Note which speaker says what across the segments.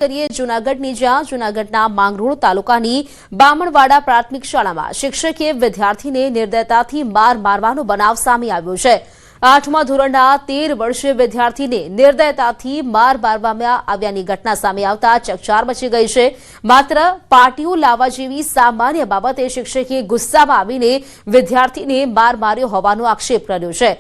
Speaker 1: કરીએ જૂનાગઢની, જ્યાં જૂનાગઢના માંગરોળ તાલુકાની બામણવાડા પ્રાથમિક શાળામાં શિક્ષકે વિદ્યાર્થીને નિર્દયતાથી માર મારવાનો બનાવ સામે આવ્યો છે। 8મા ધોરણના 13 વર્ષીય વિદ્યાર્થીને નિર્દયતાથી માર મારવામાં આવ્યાની ઘટના સામે આવતા ચકચાર મચી ગઈ છે। માત્ર પાટીઓ લાવવા જેવી સામાન્ય બાબતે શિક્ષકે ગુસ્સામાં આવીને વિદ્યાર્થીને માર માર્યો હોવાનો આક્ષેપ કર્યો છે।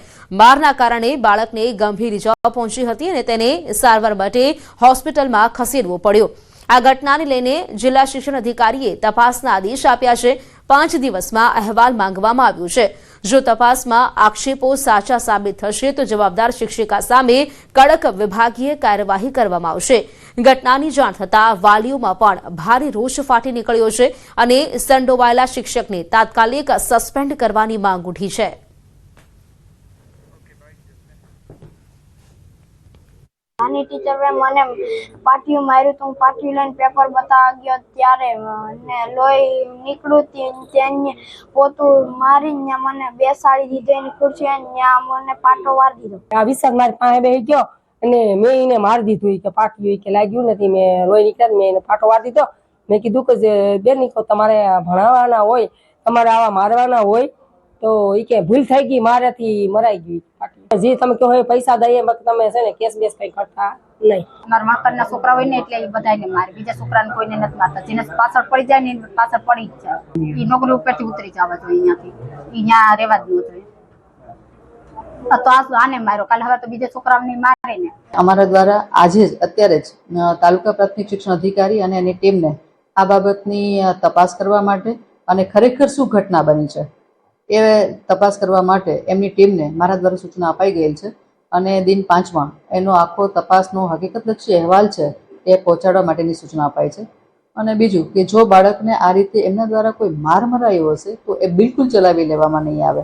Speaker 1: મારના કારણે બાળકને ગંભીર ઇજાઓ પહોંચી હતી અને તેને સારવાર માટે હોસ્પિટલમાં ખસેડવો પડ્યો। આ ઘટનાને લઈને જિલ્લા શિક્ષણ અધિકારીએ તપાસના આદેશ આપ્યા છે। 5 દિવસમાં અહેવાલ માંગવામાં આવ્યો છે। જો તપાસમાં આક્ષેપો સાચા સાબિત થશે તો જવાબદાર શિક્ષિકા સામે કડક વિભાગીય કાર્યવાહી કરવામાં આવશે। ઘટનાની જાણ થતાં વાલીઓમાં પણ ભારે રોષ ફાટી નીકળ્યો છે અને સંડોવાયેલા શિક્ષકને તાત્કાલિક સસ્પેન્ડ કરવાની માંગ ઉઠી છે।
Speaker 2: આની ટીચરે મને પાટિયું માર્યું તો હું પાટિયું લઈને પેપર બતાવવા ગયો ત્યારે ને લોહી નીકળ્યું તેને પોતું મારીને મને બેસાડી દીધો એની ખુરશી ત્યાં મને પાટો વારી દીધો।
Speaker 3: આ વિશાખ મારી પાસે બેસી ગયો અને મેં એને મારી દીધું કે પાટિયું કે લાગ્યું નથી, મેં લોહી નીકળ્યા મેં એને પાટો વારી દીધો। મેં કીધું કે બેન તમારે ભણાવવાના હોય, તમારે આવા મારવાના હોય તો એ કે ભૂલ થઈ ગઈ, મારાથી મરાઈ ગઈ। જે તમે કહો એ પૈસા દઈએ તમે છે ને કેસ બેસ કઈ કરતા નહીં।
Speaker 4: મારા માકરના છોકરા હોય ને એટલે એ બધાને મારે, બીજા છોકરાને કોઈને નથી મારતા। જેને પાછળ પડી જાય ને પાછળ પડી જ જાય। એ નોકરી ઉપરથી ઉતરી જવા જોઈએ, અહીંયાથી અહીંયા રહેવા જ ન જોઈએ। તો આને માર્યો, કાલે હવે તો બીજા છોકરાઓને મારે ને।
Speaker 5: અમારા દ્વારા આજે જ અત્યારે જ તાલુકા પ્રાથમિક શિક્ષણ અધિકારી અને એની ટીમને આ બાબતની તપાસ કરવા માટે અને ખરેખર શું ઘટના બની છે એ તપાસ કરવા માટે એમની ટીમને મારા દ્વારા સૂચના અપાઈ ગયેલ છે અને દિન 5માં એનો આખો તપાસનો હકીકતલક્ષી અહેવાલ છે એ પહોંચાડવા માટેની સૂચના અપાઈ છે। અને બીજું કે જો બાળકને આ રીતે એમના દ્વારા કોઈ માર મરાયો હશે તો એ બિલકુલ ચલાવી લેવામાં નહીં આવે।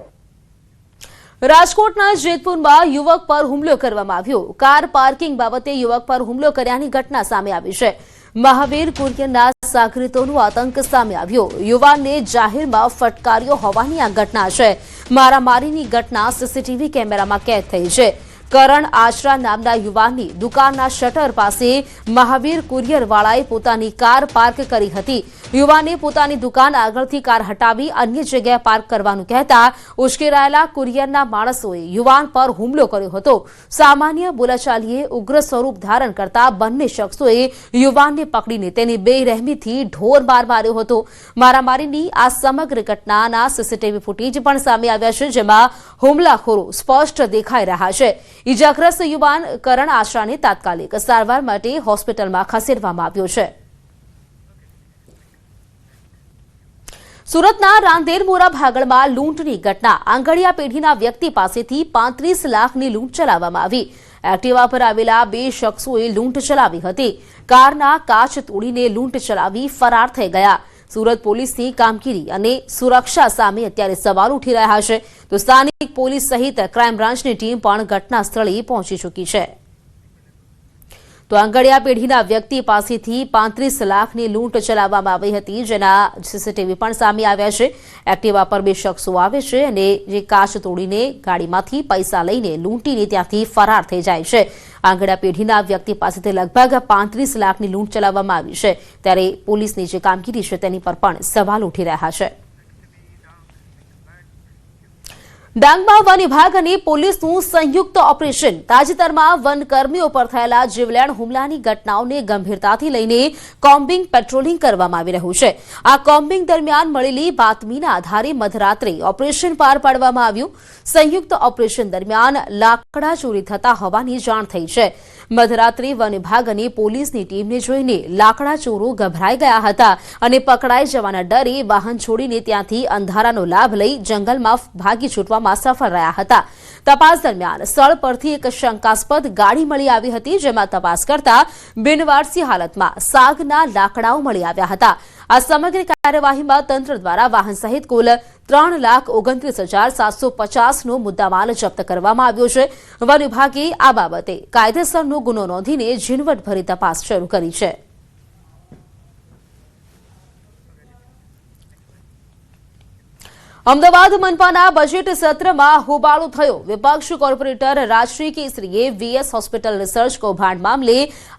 Speaker 1: રાજકોટના જેતપુરમાં યુવક પર હુમલો કરવામાં આવ્યો। કાર પાર્કિંગ બાબતે યુવક પર હુમલો કર્યાની ઘટના સામે આવી છે। મહાવીર કુરિયરના સાગરીતોનો આતંક સામે આવ્યો। યુવાનને જાહેરમાં ફટકાર્યો હોવાની આ ઘટના છે। મારામારીની ઘટના સીસીટીવી કેમેરામાં કેદ થઈ છે। કરણ આશરા નામના યુવાનની દુકાનના શટર પાસે મહાવીર કુરિયરવાળાએ પોતાની કાર પાર્ક કરી હતી। યુવાને પોતાની દુકાન આગળથી કાર હટાવી અન્ય જગ્યાએ પાર્ક કરવાનું કહેતા ઉશ્કેરાયેલા કુરિયરના માણસોએ યુવાન પર હુમલો કર્યો હતો। સામાન્ય બોલાચાલીએ ઉગ્ર સ્વરૂપ ધારણ કરતા બંને શખ્સોએ યુવાનને પકડીને તેની બેરહેમીથી ઢોર માર માર્યો હતો। મારામારીની આ સમગ્ર ઘટનાના સીસીટીવી ફૂટેજ પણ સામે આવ્યા છે, જેમાં હુમલાખોરો સ્પષ્ટ દેખાઈ રહ્યા છે। ઇજાગ્રસ્ત યુવાન કરણ આશરાને તાત્કાલિક સારવાર માટે હોસ્પિટલમાં ખસેડવામાં આવ્યો છે। સુરતના રાંદેરમોરા ભાગળમાં લૂંટની ઘટના। આંગળીયા પેઢીના વ્યક્તિ પાસેથી 35 લાખની લૂંટ ચલાવવામાં આવી। એક્ટિવા પર આવેલા 2 શખ્સોએ લૂંટ ચલાવી હતી। કારના કાચ તોડીને લૂંટ ચલાવી ફરાર થઈ ગયા। સુરત પોલીસની કામગીરી અને સુરક્ષા સામે અત્યારે સવાલ ઉઠી રહ્યા છે, તો સ્થાનિક પોલીસ સહિત ક્રાઇમ બ્રાન્ચની ટીમ પણ ઘટના સ્થળે પહોંચી ચૂકી છે। તો આંગળીયા પેઢીના વ્યક્તિ પાસેથી 35 લાખની લૂંટ ચલાવવામાં આવી હતી, જેના સીસીટીવી પણ સામે આવ્યા છે। એક્ટિવા પર 2 શખ્સો આવે છે અને જે કાચ તોડીને ગાડીમાંથી પૈસા લઈને લૂંટીને ત્યાંથી ફરાર થઈ જાય છે। આંગળીયા પેઢીના વ્યક્તિ પાસેથી લગભગ 35 લાખની લૂંટ ચલાવવામાં આવી છે, ત્યારે પોલીસની જે કામગીરી છે તેની પર પણ સવાલ ઉઠી રહ્યા છે। ડાંગમાં વન વિભાગ અને પોલીસનું સંયુક્ત ઓપરેશન। તાજેતરમાં વનકર્મીઓ પર થયેલા જીવલેણ હુમલાની ઘટનાઓને ગંભીરતાથી લઈને કોમ્બિંગ પેટ્રોલિંગ કરવામાં આવી રહ્યું છે। આ કોમ્બિંગ દરમિયાન મળેલી બાતમીના આધારે મધરાત્રે ઓપરેશન પાર પાડવામાં આવ્યું। સંયુક્ત ઓપરેશન દરમિયાન લાકડા ચોરી થતા હોવાની જાણ થઈ છે। મધરાત્રે વન વિભાગ અને પોલીસની ટીમને જોઈને લાકડા ચોરો ગભરાઈ ગયા હતા અને પકડાઈ જવાના ડરે વાહન છોડીને ત્યાંથી અંધારાનો લાભ લઈ જંગલમાં ભાગી છૂટવામાં સફળ રહ્યા હતા। તપાસ દરમિયાન સ્થળ પરથી એક શંકાસ્પદ ગાડી મળી આવી હતી, જેમાં તપાસ કરતા બિનવારસી હાલતમાં સાગના લાકડાઓ મળી આવ્યા હતા। આ સમગ્ર કાર્યવાહીમાં તંત્ર દ્વારા વાહન સહિત કુલ 3,29,750નો મુદ્દામાલ જપ્ત કરવામાં આવ્યો છે। વન વિભાગે આ બાબતે કાયદેસરનો ગુનો નોંધીને ઝીણવટભરી તપાસ શરૂ કરી છે। અમદાવાદ મનપાના બજેટ સત્રમાં હોબાળો થયો. વિપક્ષ કોર્પોરેટર રાજશ્રી કેસરીએ વીએસ હોસ્પિટલ રિસર્ચ કૌભાંડ મામલે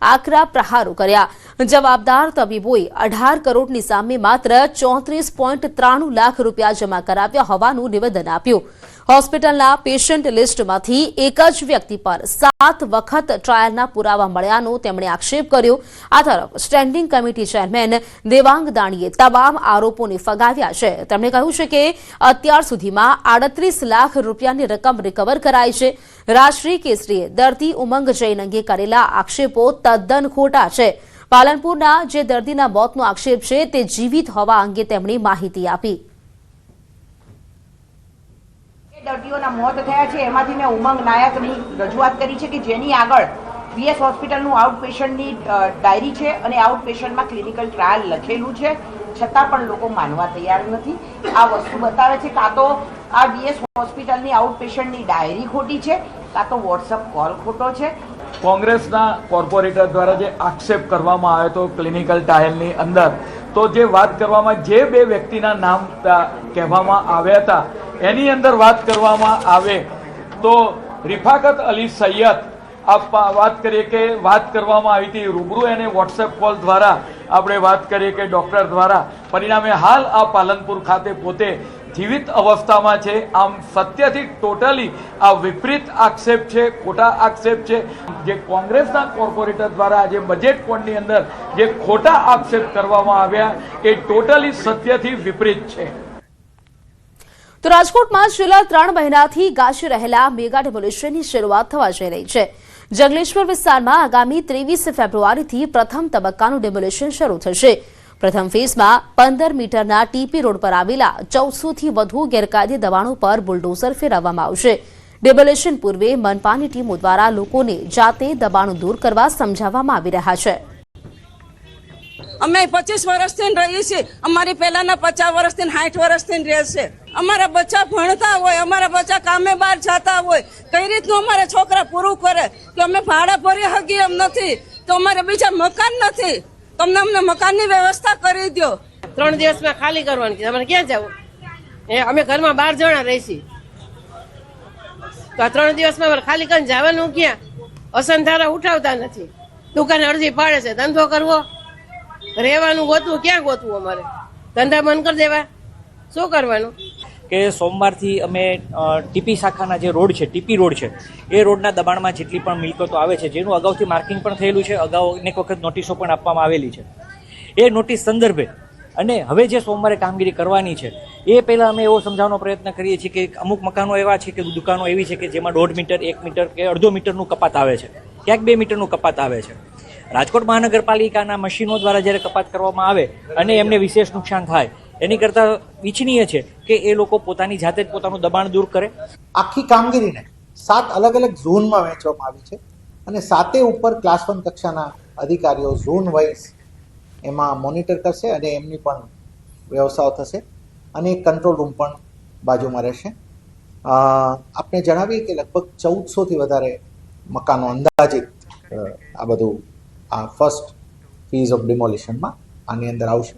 Speaker 1: આકરા પ્રહારો કર્યા. જવાબદાર તબીબોએ 18 કરોડની સામે માત્ર 34.93 લાખ રૂપિયા જમા કરાવ્યા હોવાનું નિવેદન આપ્યું. હોસ્પિટલના પેશન્ટ લિસ્ટમાંથી એક જ વ્યક્તિ પર 7 વખત ટ્રાયલના પુરાવા મળ્યાનો તેમણે આક્ષેપ કર્યો. આ તરફ સ્ટેન્ડિંગ કમિટી ચેરમેન દેવાંગ દાણીએ તમામ આરોપોને ફગાવ્યા છે. તેમણે કહ્યું છે કે અત્યાર સુધીમાં 38 લાખ રૂપિયાની રકમ રિકવર કરાઈ છે. રાજશ્રી કેસરીએ દર્દી ઉમંગ જૈન અંગે કરેલા આક્ષેપો તદ્દન ખોટા છે. પાલનપુરના જે દર્દીના મોતનો આક્ષેપ છે તે જીવિત હોવા અંગે તેમણે માહિતી આપી.
Speaker 6: દર્દીઓના મોત થયા છે એમાંથી મેં ઉમંગ નાયકની રજૂઆત કરી છે કે જેની આગળ વીએસ હોસ્પિટલનું આઉટ પેશન્ટની ડાયરી છે અને આઉટ પેશન્ટમાં ક્લિનિકલ ટ્રાયલ લખેલું છે, છતાં પણ લોકો માનવા તૈયાર નથી. આ વસ્તુ બતાવે છે કાં તો આ વીએસ હોસ્પિટલની આઉટ પેશન્ટની ડાયરી ખોટી છે, કાં તો વોટ્સઅપ કોલ ખોટો છે.
Speaker 7: કોંગ્રેસના કોર્પોરેટર દ્વારા જે આક્ષેપ કરવામાં આવ્યો હતો ક્લિનિકલ ટ્રાયલની અંદર, તો જે વાત કરવામાં જે બે વ્યક્તિના નામ કહેવામાં આવ્યા હતા એની અંદર વાત કરવામાં આવે તો રિફાકત અલી સૈયદ વાત કરીએ કે વાત કરવામાં આવી હતી રૂબરૂ અને વોટ્સએપ કોલ દ્વારા આપણે વાત કરીએ કે ડૉક્ટર દ્વારા. પરિણામે હાલ આ પાલનપુર ખાતે પોતે જીવિત અવસ્થામાં છે. આમ સત્યથી ટોટલી આ વિપરીત આક્ષેપ છે, ખોટા આક્ષેપ છે. જે કોંગ્રેસના કોર્પોરેટર દ્વારા આજે બજેટ કોડની અંદર જે ખોટા આક્ષેપ કરવામાં આવ્યા એ ટોટલી સત્યથી વિપરીત છે.
Speaker 1: તો રાજકોટમાં છેલ્લા 3 મહિનાથી ગાજી રહેલા મેગા ડેમોલિશનની શરૂઆત થવા જઈ રહી છે. જંગલેશ્વર વિસ્તારમાં આગામી 23 ફેબ્રુઆરીથી પ્રથમ તબક્કાનું ડેમોલિશન શરૂ થશે. પ્રથમ ફેઝમાં 15 મીટરના ટીપી રોડ પર આવેલા 1400થી વધુ ગેરકાયદે દબાણો પર બુલડોઝર ફેરવવામાં આવશે. ડેમોલિશન પૂર્વે મનપાની ટીમો દ્વારા લોકોને જાતે દબાણો દૂર કરવા સમજાવવામાં આવી રહ્યા છે.
Speaker 8: અમે 25 વર્ષથી રહીએ છીએ. અમારી પહેલાના 50 વર્ષથી 60 વર્ષથી રહે છે. અમારા બચ્ચા ભણતા હોય, અમારા બચ્ચા કામે બહાર જતા હોય, કઈ રીતનું અમારા છોકરા પૂરું કરે કે અમે ભાડા ભરી હગી એમ નથી, તો અમારે બીજા મકાન નથી, તમને અમને મકાનની વ્યવસ્થા કરી દો.
Speaker 3: 3 દિવસમાં ખાલી કરવાની છે. અમારે ક્યાં જવું? અમે ઘરમાં 12 જણા રહીશી, તો આ 3 દિવસમાં અમારે ખાલી કરીને જવાનું ક્યાં? અસંધારા ઉઠાવતા નથી, દુકાન અરજી પાડે છે. ધંધો કરવો, રહેવાનું ગોતવું, ક્યાં ગોતવું? અમારે ધંધા બંધ કરી દેવા, શું કરવાનું?
Speaker 9: કે સોમવારથી અમે ટીપી શાખાના જે રોડ છે, ટીપી રોડ છે, એ રોડના દબાણમાં જેટલી પણ મિલકતો આવે છે જેનું અગાઉથી માર્કિંગ પણ થયેલું છે, અગાઉ અનેક વખત નોટિસો પણ આપવામાં આવેલી છે, એ નોટિસ સંદર્ભે અને હવે જે સોમવારે કામગીરી કરવાની છે એ પહેલાં અમે એવો સમજાવવાનો પ્રયત્ન કરીએ છીએ કે અમુક મકાનો એવા છે કે દુકાનો એવી છે કે જેમાં 1.5 મીટર 1 મીટર કે અડધો મીટરનું કપાત આવે છે, ક્યાંક 2 મીટરનું કપાત આવે છે. રાજકોટ મહાનગરપાલિકાના મશીનો દ્વારા જ્યારે કપાત કરવામાં આવે અને એમને વિશેષ નુકસાન થાય એની કરતાં ઈચ્છનીય છે કે એ લોકો પોતાની જાતે જ પોતાનું દબાણ દૂર કરે.
Speaker 10: આખી કામગીરીને 7 અલગ અલગ ઝોનમાં વહેંચવામાં આવી છે અને 7 ઉપર ક્લાસ 1 કક્ષાના અધિકારીઓ ઝોન વાઇઝ એમાં મોનિટર કરશે અને એમની પણ વ્યવસ્થાઓ થશે અને એક કંટ્રોલ રૂમ પણ બાજુમાં રહેશે. આપણે જણાવીએ કે લગભગ 1400થી વધારે મકાનો અંદાજિત આ બધું આ ફર્સ્ટ ફેઝ ઓફ ડિમોલિશનમાં આની અંદર આવશે.